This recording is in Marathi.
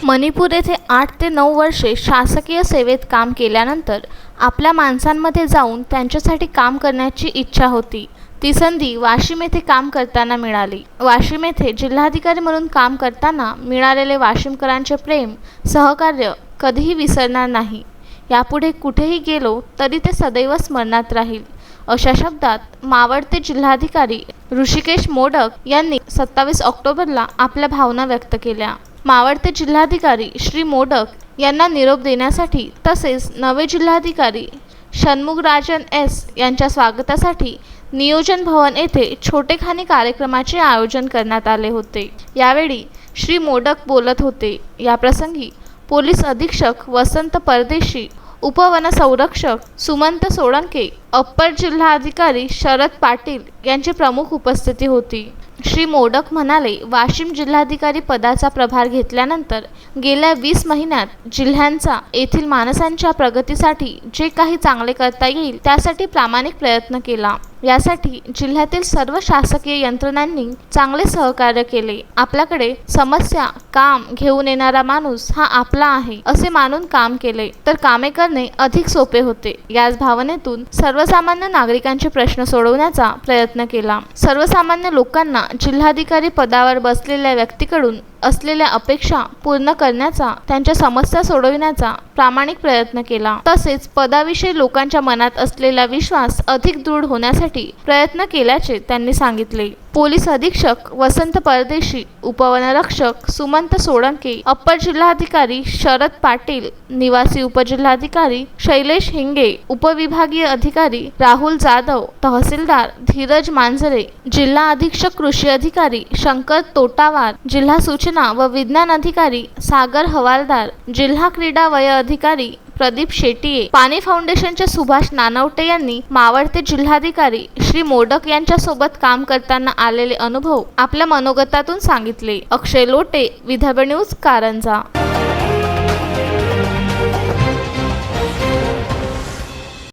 मणिपूर येथे 8 ते 9 वर्षे शासकीय सेवेत काम केल्यानंतर आपल्या माणसांमध्ये जाऊन त्यांच्यासाठी काम करण्याची इच्छा होती. ती संधी वाशिम येथे काम करताना मिळाली. वाशिम येथे जिल्हाधिकारी म्हणून काम करताना मिळालेले वाशिमकरांचे प्रेम, सहकार्य कधीही विसरणार नाही. यापुढे कुठेही गेलो तरी ते सदैव स्मरणात राहील, अशा शब्दात मावळते जिल्हाधिकारी ऋषिकेश मोडक यांनी 27 ऑक्टोबरला आपल्या भावना व्यक्त केल्या. मावळते जिल्हाधिकारी श्री मोडक यांना निरोप देण्यासाठी तसेच नवे जिल्हाधिकारी षण्मुगराजन एस यांच्या स्वागतासाठी नियोजन भवन येथे छोटेखानी कार्यक्रमाचे आयोजन करण्यात आले होते. यावेळी श्री मोडक बोलत होते. याप्रसंगी पोलीस अधीक्षक वसंत परदेशी, उपवनसंरक्षक सुमंत सोळंके, अप्पर जिल्हाधिकारी शरद पाटील यांची प्रमुख उपस्थिती होती. श्री मोडक म्हणाले, वाशिम जिल्हाधिकारी पदाचा प्रभार घेतल्यानंतर गेल्या 20 महिन्यात जिल्ह्यांचा येथील माणसांच्या प्रगतीसाठी जे काही चांगले करता येईल त्यासाठी प्रामाणिक प्रयत्न केला. यासाठी जिल्ह्यातील सर्व शासकीय यंत्रणांनी चांगले सहकार्य केले. आपल्याकडे समस्या, काम घेऊन येणारा माणूस हा आपला आहे असे मानून काम केले तर कामे करणे अधिक सोपे होते. याच भावनेतून सर्वसामान्य नागरिकांचे प्रश्न सोडवण्याचा प्रयत्न केला. सर्वसामान्य लोकांना जिल्हाधिकारी पदावर बसलेल्या व्यक्तीकडून असलेल्या अपेक्षा पूर्ण करण्याचा, त्यांच्या समस्या सोडविण्याचा प्रामाणिक प्रयत्न केला. तसेच पदाविषयी लोकांच्या मनात असलेला विश्वास अधिक दृढ होण्यासाठी प्रयत्न केल्याचे त्यांनी सांगितले. पोलीस अधीक्षक वसंत परदेशी, उपवनरक्षक सुमंत सोळंके, अप्पर जिल्हाधिकारी शरद पाटील, निवासी उपजिल्हाधिकारी शैलेश हिंगे, उपविभागीय अधिकारी राहुल जाधव, तहसीलदार धीरज मांजरे, जिल्हा अधीक्षक कृषी अधिकारी शंकर तोटावार, जिल्हा सूचना व विज्ञान अधिकारी सागर हवालदार, जिल्हा क्रीडा वय अधिकारी प्रदीप शेट्ये, पाणी फाउंडेशनचे सुभाष नानवटे यांनी मावळते जिल्हाधिकारी श्री मोडक यांच्या सोबत काम करताना आलेले अनुभव आपल्या मनोगतातून सांगितले. अक्षय लोटे, विदर्भ न्यूज, कारंजा.